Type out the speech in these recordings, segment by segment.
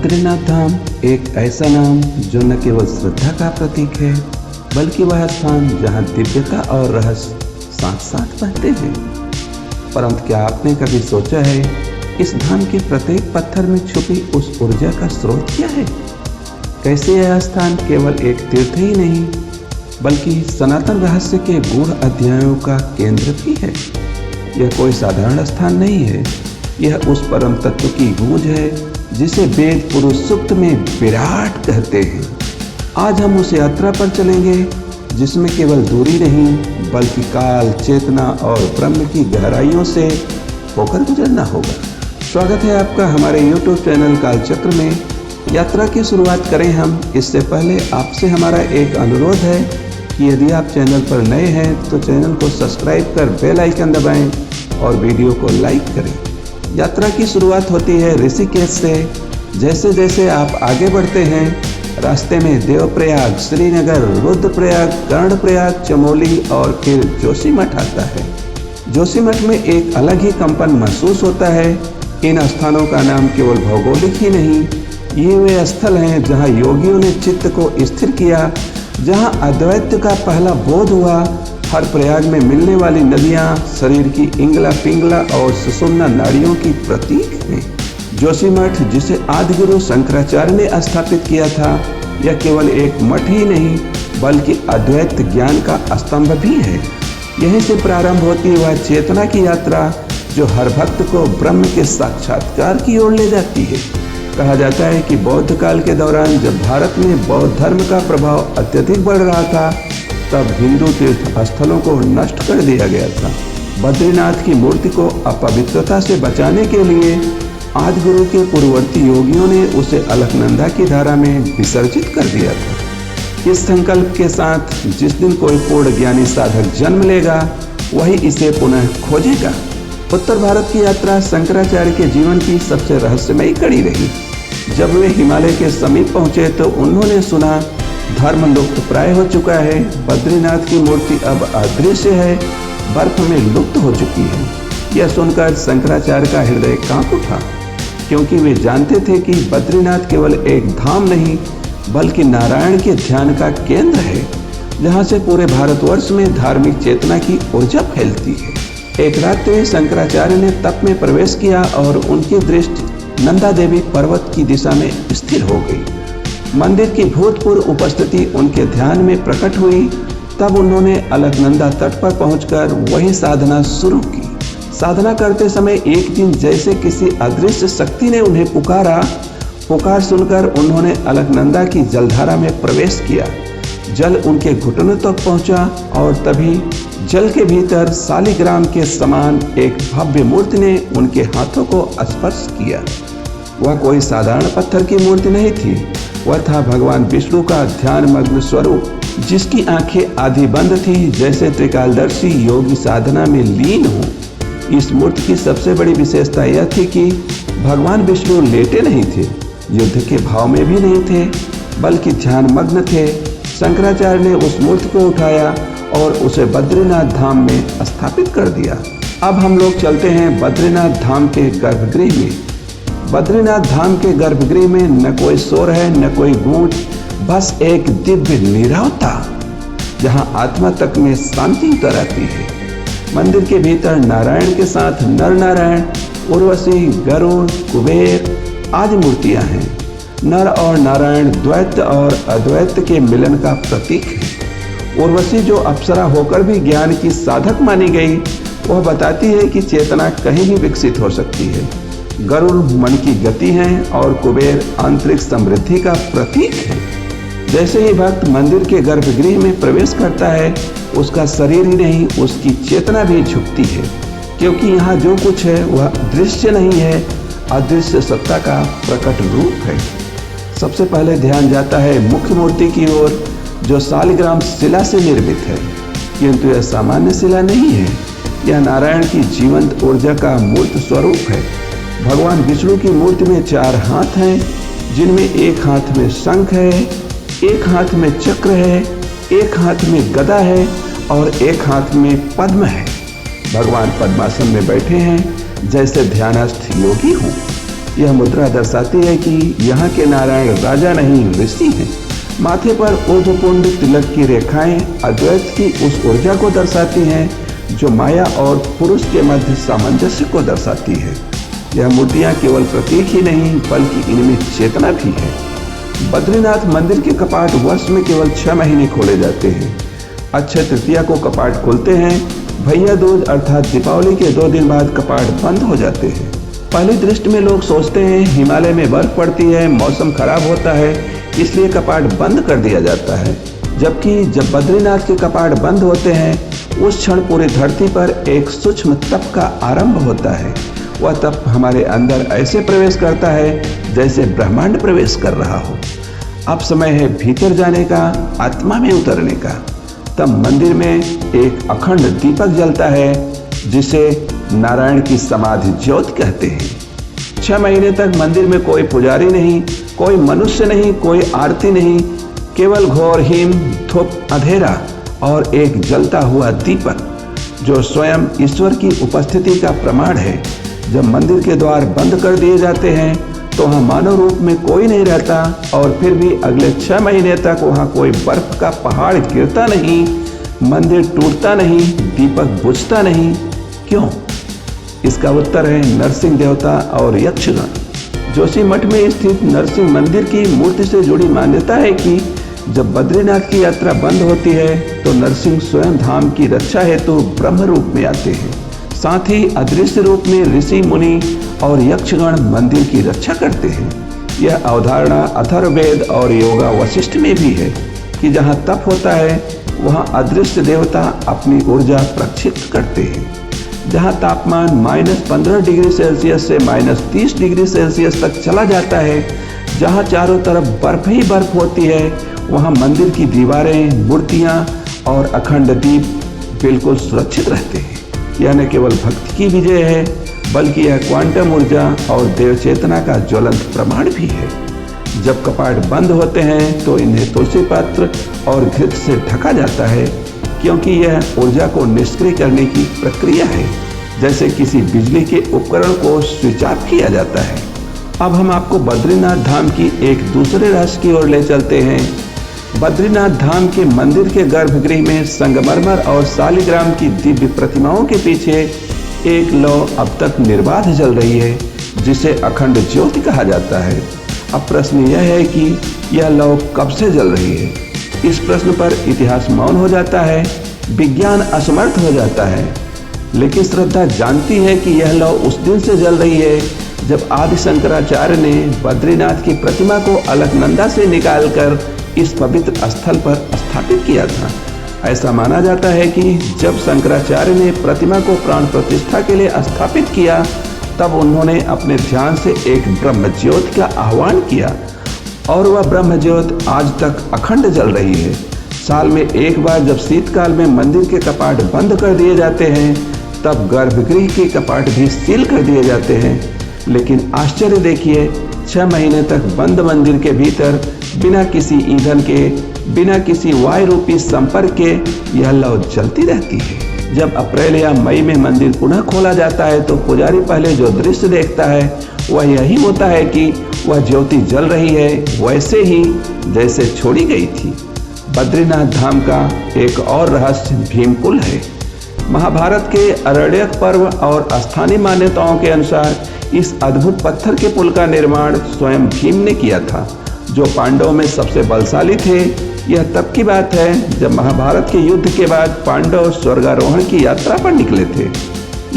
बद्रीनाथ धाम एक ऐसा नाम जो न केवल श्रद्धा का प्रतीक है, बल्कि वह स्थान जहां दिव्यता और रहस्य साथ साथ बहते हैं। परंतु क्या आपने कभी सोचा है, इस धाम के प्रत्येक पत्थर में छुपी उस ऊर्जा का स्रोत क्या है? कैसे यह स्थान केवल एक तीर्थ ही नहीं, बल्कि सनातन रहस्य के गूढ़ अध्यायों का केंद्र भी है। यह कोई साधारण स्थान नहीं है, यह उस परम तत्व की गूंज है जिसे वेद पुरुष सूक्त में विराट कहते हैं। आज हम उस यात्रा पर चलेंगे जिसमें केवल दूरी नहीं, बल्कि काल, चेतना और ब्रह्म की गहराइयों से होकर गुजरना होगा। स्वागत है आपका हमारे YouTube चैनल कालचक्र में। यात्रा की शुरुआत करें हम, इससे पहले आपसे हमारा एक अनुरोध है कि यदि आप चैनल पर नए हैं तो चैनल को सब्सक्राइब कर बेल आइकन दबाएं और वीडियो को लाइक करें। यात्रा की शुरुआत होती है ऋषिकेश से। जैसे जैसे आप आगे बढ़ते हैं, रास्ते में देवप्रयाग, श्रीनगर, रुद्रप्रयाग, कर्णप्रयाग, चमोली और फिर जोशीमठ आता है। जोशीमठ में एक अलग ही कंपन महसूस होता है। इन स्थानों का नाम केवल भौगोलिक ही नहीं, ये वे स्थल हैं जहाँ योगियों ने चित्त को स्थिर किया, जहाँ अद्वैत का पहला बोध हुआ। हर प्रयाग में मिलने वाली नदियाँ शरीर की इंगला पिंगला और सुषुम्ना नाड़ियों की प्रतीक हैं। जोशीमठ, जिसे आदिगुरु शंकराचार्य ने स्थापित किया था, यह केवल एक मठ ही नहीं, बल्कि अद्वैत ज्ञान का स्तंभ भी है। यहीं से प्रारंभ होती वह चेतना की यात्रा जो हर भक्त को ब्रह्म के साक्षात्कार की ओर ले जाती है। कहा जाता है कि बौद्ध काल के दौरान जब भारत में बौद्ध धर्म का प्रभाव अत्यधिक बढ़ रहा था, तब हिंदू तीर्थ स्थलों को नष्ट कर दिया गया था। बद्रीनाथ की मूर्ति को अपवित्रता से बचाने के लिए आदिगुरु के पूर्ववर्ती योगियों ने उसे अलकनंदा की धारा में विसर्जित कर दिया था। इस संकल्प के साथ जिस दिन कोई पूर्ण ज्ञानी साधक जन्म लेगा, वही इसे पुनः खोजेगा। उत्तर भारत की यात्रा शंकराचार्य के जीवन की सबसे रहस्यमयी कड़ी रही। जब वे हिमालय के समीप पहुंचे तो उन्होंने सुना धर्म लुप्त प्राय हो चुका है, बद्रीनाथ की मूर्ति अब अदृश्य है, बर्फ में लुप्त हो चुकी है। यह सुनकर शंकराचार्य का हृदय कांप उठा, क्योंकि वे जानते थे कि बद्रीनाथ केवल एक धाम नहीं, बल्कि नारायण के ध्यान का केंद्र है, जहाँ से पूरे भारतवर्ष में धार्मिक चेतना की ऊर्जा फैलती है। एक रात में शंकराचार्य ने तप में प्रवेश किया और उनकी दृष्टि नंदा देवी पर्वत की दिशा में स्थिर हो गई। मंदिर की भूतपूर्व उपस्थिति उनके ध्यान में प्रकट हुई। तब उन्होंने अलकनंदा तट पर पहुंचकर वही साधना शुरू की। साधना करते समय एक दिन जैसे किसी अदृश्य शक्ति ने उन्हें पुकारा। पुकार सुनकर उन्होंने अलकनंदा की जलधारा में प्रवेश किया। जल उनके घुटनों तक पहुंचा और तभी जल के भीतर शालिग्राम के समान एक भव्य मूर्ति ने उनके हाथों को स्पर्श किया। वह कोई साधारण पत्थर की मूर्ति नहीं थी, वह था भगवान विष्णु का ध्यान मग्न स्वरूप, जिसकी आंखें आधी बंद थी, जैसे त्रिकालदर्शी योगी साधना में लीन हो। इस मूर्ति की सबसे बड़ी विशेषता यह थी कि भगवान विष्णु लेटे नहीं थे, युद्ध के भाव में भी नहीं थे, बल्कि ध्यान मग्न थे। शंकराचार्य ने उस मूर्ति को उठाया और उसे बद्रीनाथ धाम में स्थापित कर दिया। अब हम लोग चलते हैं बद्रीनाथ धाम के गर्भगृह में। बद्रीनाथ धाम के गर्भगृह में न कोई शोर है, न कोई गूंज, बस एक दिव्य नीरवता, जहां आत्मा तक में शांति उतर आती है। मंदिर के भीतर नारायण के साथ नर नारायण, उर्वशी, गरुड़, कुबेर आदि मूर्तियां हैं। नर और नारायण द्वैत और अद्वैत के मिलन का प्रतीक है। उर्वशी, जो अप्सरा होकर भी ज्ञान की साधक मानी गई, वह बताती है कि चेतना कहीं भी विकसित हो सकती है। गरुड़ मन की गति है और कुबेर आंतरिक समृद्धि का प्रतीक है। जैसे ही भक्त मंदिर के गर्भगृह में प्रवेश करता है, उसका शरीर ही नहीं, उसकी चेतना भी झुकती है, क्योंकि यहाँ जो कुछ है वह दृश्य नहीं है, अदृश्य सत्ता का प्रकट रूप है। सबसे पहले ध्यान जाता है मुख्य मूर्ति की ओर, जो शालिग्राम शिला से निर्मित है, किंतु यह सामान्य शिला नहीं है, यह नारायण की जीवंत ऊर्जा का मूर्त स्वरूप है। भगवान विष्णु की मूर्ति में 4 हाथ हैं, जिनमें एक हाथ में शंख है, एक हाथ में चक्र है, एक हाथ में गदा है और एक हाथ में पद्म है। भगवान पद्मासन में बैठे हैं, जैसे ध्यानस्थ योगी हों। यह मुद्रा दर्शाती है कि यहाँ के नारायण राजा नहीं ऋषि हैं। माथे पर ऊर्ध्वपुंड तिलक की रेखाएं अद्वैत की उस ऊर्जा को दर्शाती हैं जो माया और पुरुष के मध्य सामंजस्य को दर्शाती है। यह मूर्तियां केवल प्रतीक ही नहीं बल्कि इनमें चेतना भी है। बद्रीनाथ मंदिर के कपाट वर्ष में केवल 6 महीने खोले जाते हैं। अक्षय तृतीया को कपाट खुलते हैं। भैया दूज अर्थात दीपावली के 2 दिन बाद कपाट बंद हो जाते हैं। पहली दृष्टि में लोग सोचते हैं हिमालय में बर्फ पड़ती है, मौसम खराब होता है, इसलिए कपाट बंद कर दिया जाता है। जबकि जब बद्रीनाथ के कपाट बंद होते हैं उस क्षण पूरी धरती पर एक सूक्ष्म तप का आरंभ होता है। वह तप हमारे अंदर ऐसे प्रवेश करता है जैसे ब्रह्मांड प्रवेश कर रहा हो। अब समय है भीतर जाने का, आत्मा में उतरने का। तब मंदिर में एक अखंड दीपक जलता है जिसे नारायण की समाधि ज्योति कहते हैं। 6 महीने तक मंदिर में कोई पुजारी नहीं, कोई मनुष्य नहीं, कोई आरती नहीं, केवल घोर हिम, धूप, अंधेरा और एक जलता हुआ दीपक जो स्वयं ईश्वर की उपस्थिति का प्रमाण है। जब मंदिर के द्वार बंद कर दिए जाते हैं तो वहाँ मानव रूप में कोई नहीं रहता और फिर भी अगले 6 महीने तक वहाँ कोई बर्फ का पहाड़ गिरता नहीं, मंदिर टूटता नहीं, दीपक बुझता नहीं। क्यों? इसका उत्तर है नरसिंह देवता और यक्षगण। जोशीमठ में स्थित नरसिंह मंदिर की मूर्ति से जुड़ी मान्यता है कि जब बद्रीनाथ की यात्रा बंद होती है तो नरसिंह स्वयं धाम की रक्षा हेतु ब्रह्म रूप में आते हैं। साथ ही अदृश्य रूप में ऋषि मुनि और यक्षगण मंदिर की रक्षा करते हैं। यह अवधारणा अथर्ववेद और योगा वशिष्ठ में भी है कि जहाँ तप होता है वहाँ अदृश्य देवता अपनी ऊर्जा प्रक्षिप्त करते हैं। जहाँ तापमान -15 डिग्री सेल्सियस से -30 डिग्री सेल्सियस तक चला जाता है, जहाँ चारों तरफ बर्फ ही बर्फ होती है, वहाँ मंदिर की दीवारें, मूर्तियाँ और अखंड दीप बिल्कुल सुरक्षित रहते हैं। यह न केवल भक्ति की विजय है बल्कि यह क्वांटम ऊर्जा और देव चेतना का ज्वलंत प्रमाण भी है। जब कपाट बंद होते हैं तो इन्हें तुलसी पत्र और घृत से ढका जाता है क्योंकि यह ऊर्जा को निष्क्रिय करने की प्रक्रिया है, जैसे किसी बिजली के उपकरण को स्विच ऑफ किया जाता है। अब हम आपको बद्रीनाथ धाम की एक दूसरे रहस्य की ओर ले चलते हैं। बद्रीनाथ धाम के मंदिर के गर्भगृह में संगमरमर और शालिग्राम की दिव्य प्रतिमाओं के पीछे एक लौ अब तक निर्बाध जल रही है जिसे अखंड ज्योति कहा जाता है। अब प्रश्न यह है कि यह लौ कब से जल रही है? इस प्रश्न पर इतिहास मौन हो जाता है, विज्ञान असमर्थ हो जाता है, लेकिन श्रद्धा जानती है कि यह लौ उस दिन से जल रही है जब आदि शंकराचार्य ने बद्रीनाथ की प्रतिमा को अलकनंदा से निकालकर इस पवित्र स्थल पर स्थापित किया था। ऐसा माना जाता है कि जब शंकराचार्य ने प्रतिमा को प्राण प्रतिष्ठा के लिए स्थापित किया तब उन्होंने अपने ध्यान से एक ब्रह्म ज्योति का आह्वान किया और वह ब्रह्म ज्योति आज तक अखंड जल रही है। साल में एक बार जब शीतकाल में मंदिर के कपाट बंद कर दिए जाते हैं तब गर्भगृह के कपाट भी सील कर दिए जाते हैं। लेकिन आश्चर्य देखिए, 6 महीने तक बंद मंदिर के भीतर बिना किसी ईंधन के, बिना किसी वायु रूपी संपर्क के यह लौ जलती रहती है। जब अप्रैल या मई में मंदिर पुनः खोला जाता है तो पुजारी पहले जो दृश्य देखता है वह यही होता है कि वह ज्योति जल रही है वैसे ही जैसे छोड़ी गई थी। बद्रीनाथ धाम का एक और रहस्य भीमपुल है। महाभारत के अरण्यक पर्व और स्थानीय मान्यताओं के अनुसार इस अद्भुत पत्थर के पुल का निर्माण स्वयं भीम ने किया था, जो पांडवों में सबसे बलशाली थे। यह तब की बात है जब महाभारत के युद्ध के बाद पांडव स्वर्गारोहण की यात्रा पर निकले थे।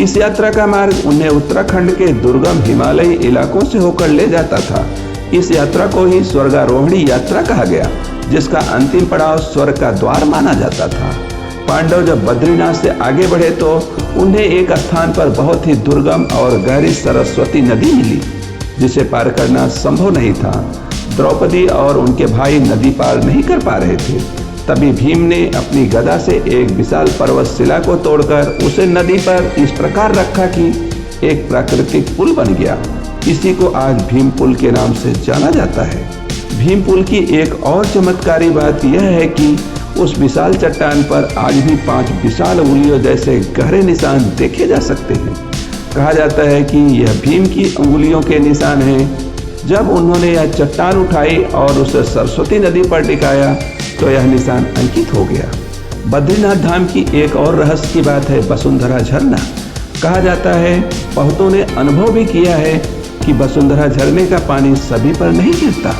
इस यात्रा का मार्ग उन्हें उत्तराखंड के दुर्गम हिमालयी इलाकों से होकर ले जाता था। इस यात्रा को ही स्वर्गारोहणी यात्रा कहा गया, जिसका अंतिम पड़ाव स्वर्ग का द्वार माना जाता था। पांडव जब बद्रीनाथ से आगे बढ़े तो उन्हें एक स्थान पर बहुत ही दुर्गम और गहरी सरस्वती नदी मिली, जिसे पार करना संभव नहीं था। द्रौपदी और उनके भाई नदी पार नहीं कर पा रहे थे। तभी भीम ने अपनी गदा से एक विशाल पर्वत शिला को तोड़कर उसे नदी पर इस प्रकार रखा कि एक प्राकृतिक पुल बन गया। इसी को आज भीम पुल के नाम से जाना जाता है। भीम पुल की एक और चमत्कारी बात यह है कि उस विशाल चट्टान पर आज भी 5 विशाल उंगलियों जैसे गहरे निशान देखे जा सकते हैं। कहा जाता है कि यह भीम की अंगुलियों के निशान हैं। जब उन्होंने यह चट्टान उठाई और उसे सरस्वती नदी पर टिकाया तो यह निशान अंकित हो गया। बद्रीनाथ धाम की एक और रहस्य की बात है वसुंधरा झरना। कहा जाता है, बहुतों ने अनुभव भी किया है कि वसुंधरा झरने का पानी सभी पर नहीं गिरता।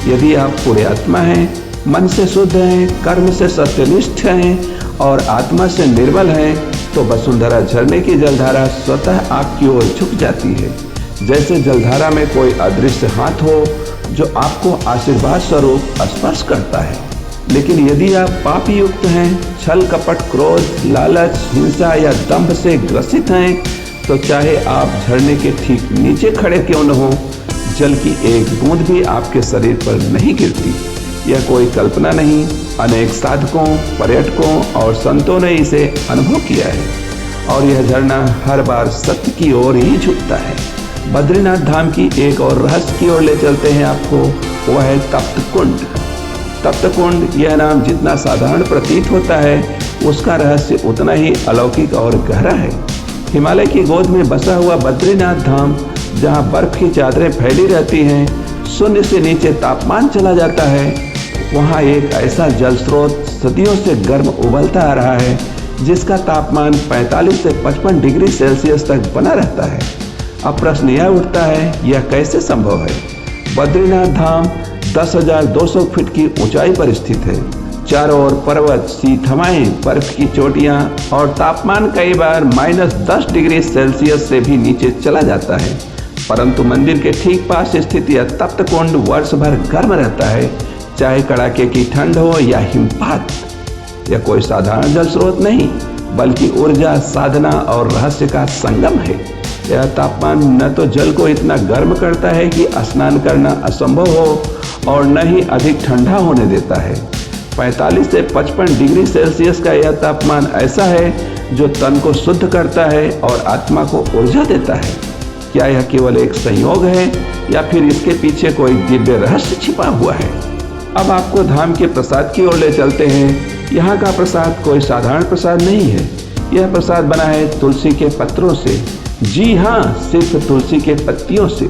यदि आप पूरे आत्मा हैं, मन से शुद्ध हैं, कर्म से सत्यनिष्ठ हैं और आत्मा से निर्मल हैं, तो वसुंधरा झरने की जलधारा स्वतः आपकी ओर झुक जाती है। जैसे जलधारा में कोई अदृश्य हाथ हो जो आपको आशीर्वाद स्वरूप स्पर्श करता है। लेकिन यदि आप पाप युक्त हैं, छल कपट, क्रोध, लालच, हिंसा या दंभ से ग्रसित हैं, तो चाहे आप झरने के ठीक नीचे खड़े क्यों न हो, जल की एक बूंद भी आपके शरीर पर नहीं गिरती। यह कोई कल्पना नहीं, अनेक साधकों, पर्यटकों और संतों ने इसे अनुभव किया है और यह झरना हर बार सत्य की ओर ही झुकता है। बद्रीनाथ धाम की एक और रहस्य की ओर ले चलते हैं आपको, वह है तप्त कुंड। तप्त कुंड यह नाम जितना साधारण प्रतीत होता है, उसका रहस्य उतना ही अलौकिक और गहरा है। हिमालय की गोद में बसा हुआ बद्रीनाथ धाम, जहाँ बर्फ की चादरें फैली रहती हैं, शून्य से नीचे तापमान चला जाता है, वहाँ एक ऐसा जल स्रोत सदियों से गर्म उबलता आ रहा है जिसका तापमान 45 से 55 डिग्री सेल्सियस तक बना रहता है। अब प्रश्न यह उठता है, यह कैसे संभव है? बद्रीनाथ धाम 10,200 फीट की ऊंचाई पर स्थित है। चारों ओर पर्वत, शीत हवाएं, बर्फ की चोटियां और तापमान कई बार -10 डिग्री सेल्सियस से भी नीचे चला जाता है। परंतु मंदिर के ठीक पास स्थित यह तप्त कुंड वर्ष भर गर्म रहता है, चाहे कड़ाके की ठंड हो या हिमपात। यह कोई साधारण जल स्रोत नहीं, बल्कि ऊर्जा, साधना और रहस्य का संगम है। यह तापमान न तो जल को इतना गर्म करता है कि स्नान करना असंभव हो और न ही अधिक ठंडा होने देता है। 45 से 55 डिग्री सेल्सियस का यह तापमान ऐसा है जो तन को शुद्ध करता है और आत्मा को ऊर्जा देता है। क्या यह केवल एक संयोग है या फिर इसके पीछे कोई दिव्य रहस्य छिपा हुआ है? अब आपको धाम के प्रसाद की ओर ले चलते हैं। यहाँ का प्रसाद कोई साधारण प्रसाद नहीं है। यह प्रसाद बना है तुलसी के पत्रों से। जी हाँ, सिर्फ तुलसी के पत्तियों से।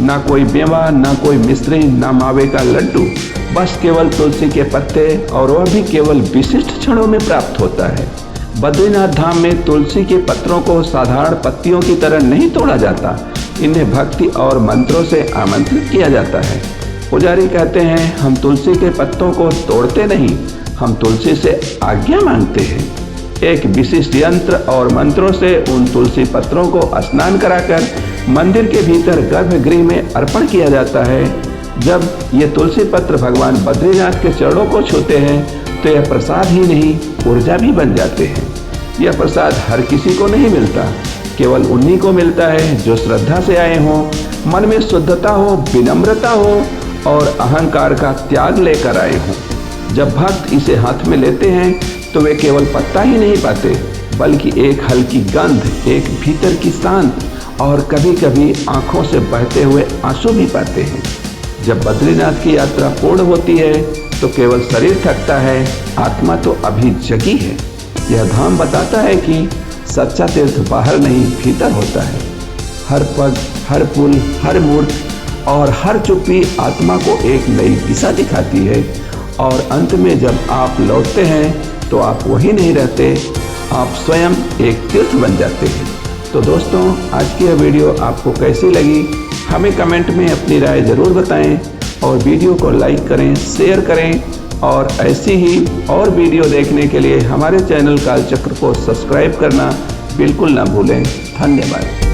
ना कोई मेवा, ना कोई मिश्री, ना मावे का लड्डू, बस केवल तुलसी के पत्ते, और वह भी केवल विशिष्ट क्षणों में प्राप्त होता है। बद्रीनाथ धाम में तुलसी के पत्रों को साधारण पत्तियों की तरह नहीं तोड़ा जाता, इन्हें भक्ति और मंत्रों से आमंत्रित किया जाता है। पुजारी कहते हैं, हम तुलसी के पत्तों को तोड़ते नहीं, हम तुलसी से आज्ञा मांगते हैं। एक विशिष्ट यंत्र और मंत्रों से उन तुलसी पत्रों को स्नान कराकर मंदिर के भीतर गर्भगृह में अर्पण किया जाता है। जब ये तुलसी पत्र भगवान बद्रीनाथ के चरणों को छूते हैं तो यह प्रसाद ही नहीं, ऊर्जा भी बन जाते हैं। यह प्रसाद हर किसी को नहीं मिलता, केवल उन्हीं को मिलता है जो श्रद्धा से आए हों, मन में शुद्धता हो, विनम्रता हो और अहंकार का त्याग लेकर आए हों। जब भक्त इसे हाथ में लेते हैं तो वे केवल पत्ता ही नहीं पाते, बल्कि एक हल्की गंध, एक भीतर की शांत और कभी कभी आंखों से बहते हुए आंसू भी पाते हैं। जब बद्रीनाथ की यात्रा पूर्ण होती है तो केवल शरीर थकता है, आत्मा तो अभी जगी है। यह धाम बताता है कि सच्चा तीर्थ बाहर नहीं, भीतर होता है। हर पग, हर पुल, हर मूर्त और हर चुप्पी आत्मा को एक नई दिशा दिखाती है। और अंत में जब आप लौटते हैं तो आप वही नहीं रहते, आप स्वयं एक तीर्थ बन जाते हैं। तो दोस्तों, आज की यह वीडियो आपको कैसी लगी हमें कमेंट में अपनी राय ज़रूर बताएं और वीडियो को लाइक करें, शेयर करें और ऐसी ही और वीडियो देखने के लिए हमारे चैनल कालचक्र को सब्सक्राइब करना बिल्कुल ना भूलें। धन्यवाद।